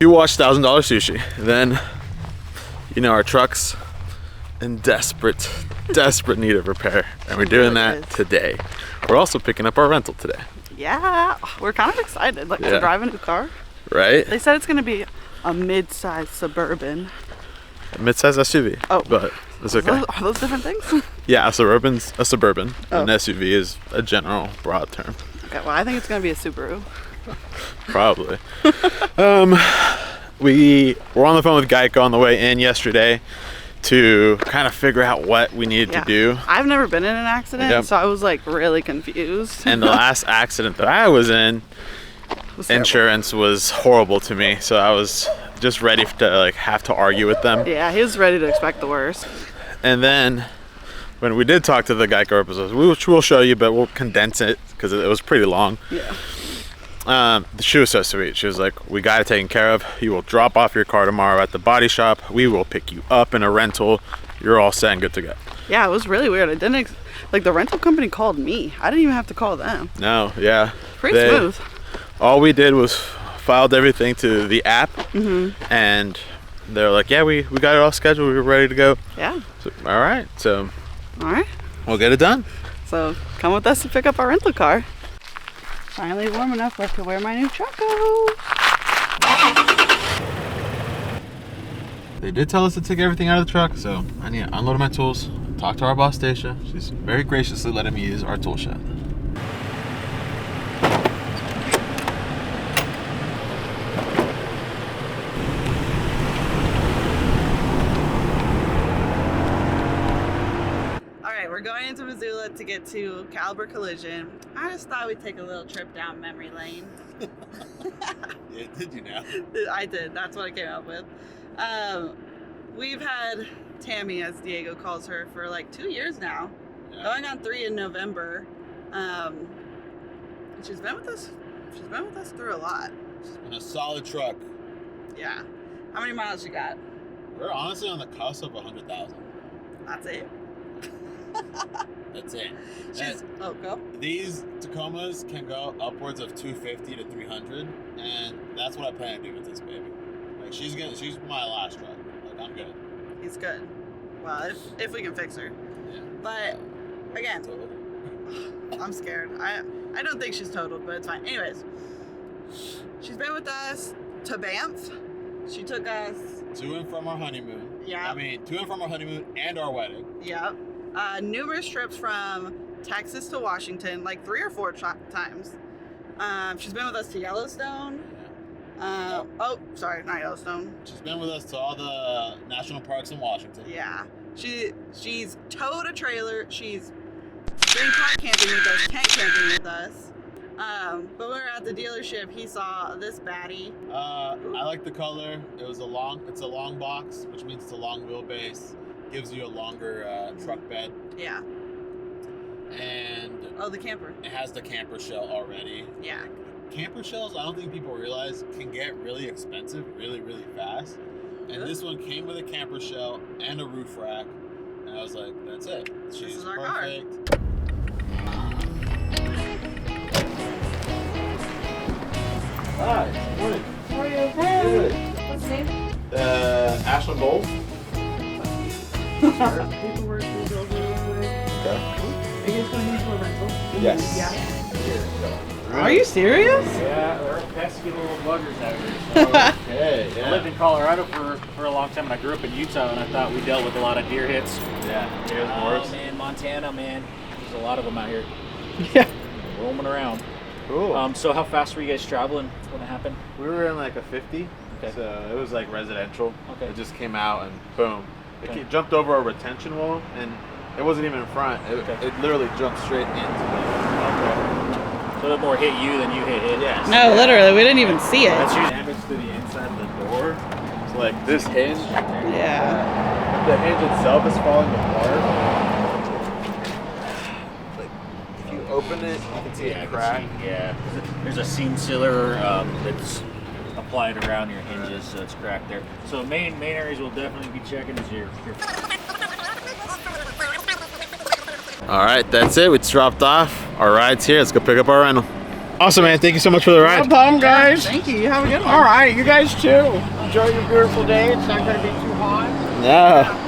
You watch $1,000 sushi. Then, you know, our truck's in desperate need of repair. And we're doing that today. We're also picking up our rental today. Yeah, we're kind of excited, like to drive a new car. Right? They said it's gonna be a mid-size Suburban. A mid-size SUV. Oh. But it's okay. Are those different things? Yeah, a Suburban's a Suburban. Oh. An SUV is a general broad term. Okay, well I think it's gonna be a Subaru. Probably. We were on the phone with Geico on the way in yesterday to kind of figure out what we needed to do. I've never been in an accident, so I was like really confused. And the last accident that I was in, insurance was horrible to me, so I was just ready to like have to argue with them. Yeah, he was ready to expect the worst. And then when we did talk to the Geico representatives, which we'll show you, but we'll condense it because it was pretty long. Yeah. She was so sweet. She was like, we got it taken care of. You will drop off your car tomorrow at the body shop. We will pick you up in a rental. You're all set and good to go. Yeah, it was really weird. I didn't like the rental company called me. I didn't even have to call them. No, yeah. Pretty smooth. All we did was filed everything to the app, and they're like, yeah, we got it all scheduled. We were ready to go. Yeah. So, all right. So. All right. We'll get it done. So come with us to pick up our rental car. Finally warm enough left to wear my new Choco. They did tell us to take everything out of the truck, so I need to unload my tools, talk to our boss, Stacia. She's very graciously letting me use our tool shed. We're going into Missoula to get to Caliber Collision. I just thought we'd take a little trip down memory lane. Yeah, did you now? I did. That's what I came up with. We've had Tammy, as Diego calls her, for like 2 years now. Yeah. Going on 3 in November. She's been with us. She's been with us through a lot. She's been a solid truck. Yeah. How many miles you got? We're honestly on the cusp of 100,000. That's it. That's it. Go. These Tacomas can go upwards of 250 to 300, and that's what I plan to do with this baby. Like she's my last truck. Like I'm good. He's good. Well, if we can fix her. Yeah. But again, I'm scared. I don't think she's totaled, but it's fine. Anyways, she's been with us to Banff. She took us to and from our honeymoon. Yeah. I mean, to and from our honeymoon and our wedding. Yep. Numerous trips from Texas to Washington, like 3 or 4 times. She's been with us to Yellowstone. Oh, sorry, not Yellowstone. She's been with us to all the national parks in Washington. Yeah. She's towed a trailer. She's been car camping with us, tent camping with us. But when we were at the dealership, he saw this baddie. I like the color. It's a long box, which means it's a long wheelbase. Gives you a longer truck bed. Yeah. And the camper. It has the camper shell already. Yeah. Camper shells, I don't think people realize, can get really expensive really, really fast. And this one came with a camper shell and a roof rack. And I was like, that's it. She's this is our perfect. Car. Hi, morning. How are you? Hey. What's the name? Ashlynne Gonzalez. Paperwork is over with. Okay. Are you guys going into a rental? Yes. Yeah. Are you serious? Yeah, they're pesky little buggers out here. So Okay, yeah. I lived in Colorado for a long time, and I grew up in Utah, and I thought we dealt with a lot of deer hits. Yeah, deer's worse. Man, Montana, man, there's a lot of them out here. Yeah. Roaming around. Cool. So how fast were you guys traveling when it happened? We were in like a 50, Okay. so it was like residential. Okay. It just came out and boom. It jumped over a retention wall, and it wasn't even in front. It literally jumped straight into Okay. So it more hit you than you hit it? Yes. No, literally, we didn't even see it. That's usually damage to the inside of the door. So like this hinge. Yeah. The hinge itself is falling apart. Like if you open it, you can see it crack. There's a seam sealer that's applied around your hinges, so it's cracked there. So main areas we'll definitely be checking is your. All right, that's it. We dropped off. Our ride's here. Let's go pick up our rental. Awesome, man. Thank you so much for the ride. No problem, guys. Thank you. You have a good one. All right, you guys too. Enjoy your beautiful day. It's not going to be too hot. No.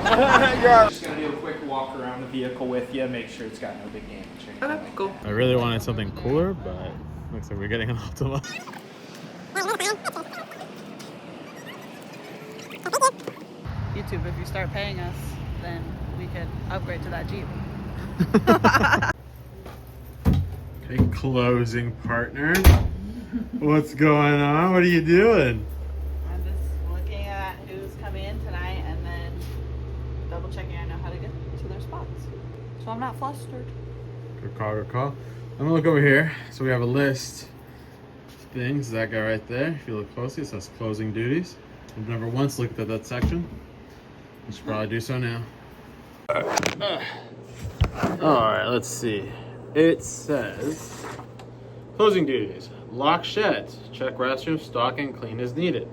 I'm just going to do a quick walk around the vehicle with you, make sure it's got no big damage. Okay, cool. I really wanted something cooler, but looks like we're getting an Altima. YouTube, if you start paying us, then we could upgrade to that Jeep. Okay, closing partner. What's going on? What are you doing? I'm just looking at who's coming in tonight and then double checking I know how to get to their spots. So I'm not flustered. Good call, good call. I'm gonna look over here. So we have a list of things. That guy right there. If you look closely, it says closing duties. I've never once looked at that section. I should probably do so now. Alright, let's see. It says closing duties. Lock sheds. Check restrooms, stock and clean as needed.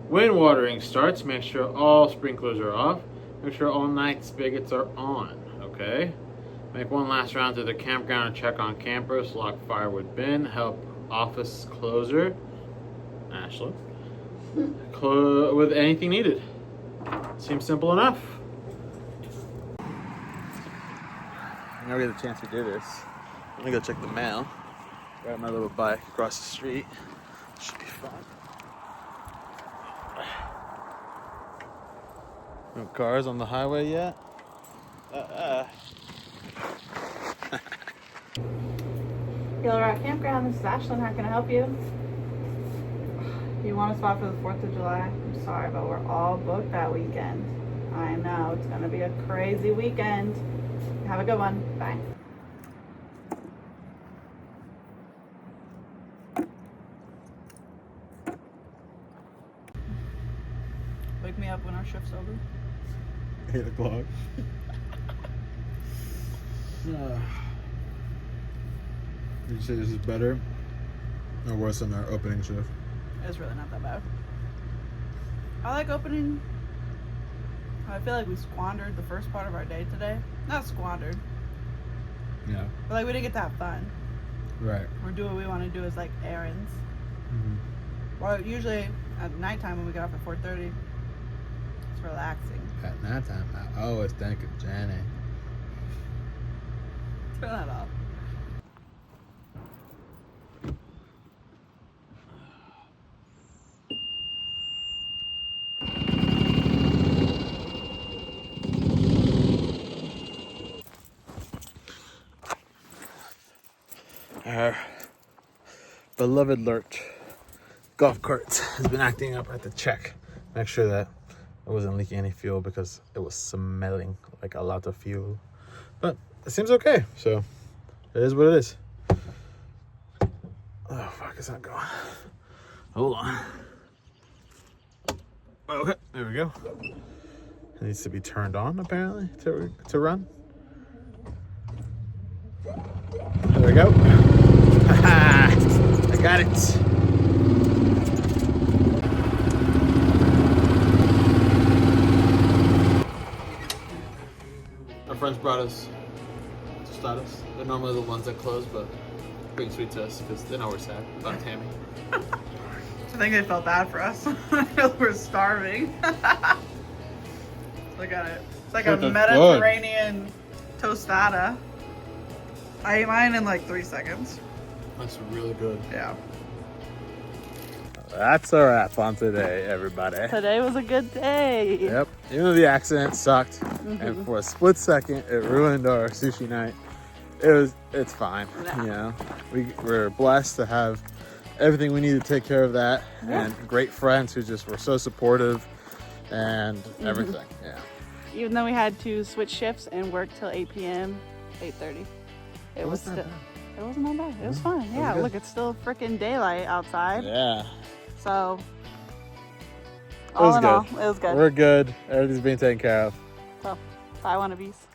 When watering starts, make sure all sprinklers are off. Make sure all night spigots are on. Okay? Make one last round to the campground and check on campers. Lock firewood bin. Help office closer, Ashlynne, with anything needed. Seems simple enough. I never get a chance to do this. I'm gonna go check the mail. Grab my little bike across the street. Should be fun. No cars on the highway yet? Yellow Rock Campground, this is Ashlynne. How can I help you? You want a spot for the 4th of July? I'm sorry, but we're all booked that weekend. I know, it's gonna be a crazy weekend. Have a good one. Bye. Wake me up when our shift's over. 8 o'clock. Did you say this is better or worse than our opening shift? It's really not that bad. I like opening. I feel like we squandered the first part of our day today. Not squandered, Yeah. but like we didn't get to have fun. Right. Or do what we want to do as like errands. Well, usually at nighttime when we get off at 4:30, it's relaxing. At nighttime, I always think of Jenny. Turn that off. Our beloved Lurch golf cart has been acting up. I had to check, make sure that it wasn't leaking any fuel because it was smelling like a lot of fuel. But it seems okay, so it is what it is. Oh fuck, it's not going. Hold on. Okay, there we go. It needs to be turned on apparently to run. There we go. I got it. Our friends brought us tostadas. They're normally the ones that close, but being sweet to us because they know we're sad about Tammy. I think they felt bad for us. I feel we're starving. Look at it. It's like a Mediterranean tostada. I ate mine in like 3 seconds. That's really good. Yeah. That's a wrap on today, everybody. Today was a good day. Yep. Even though the accident sucked, and for a split second it ruined our sushi night, it's fine. Nah. You know, we're blessed to have everything we need to take care of that, and great friends who just were so supportive and everything. Yeah. Even though we had to switch shifts and work till 8 p.m., 8:30. It wasn't that bad. It was fun. Yeah, look, it's still freaking daylight outside. Yeah. So, It was all in good. all, it was good. We're good. Everything's being taken care of. So, bye, wannabes.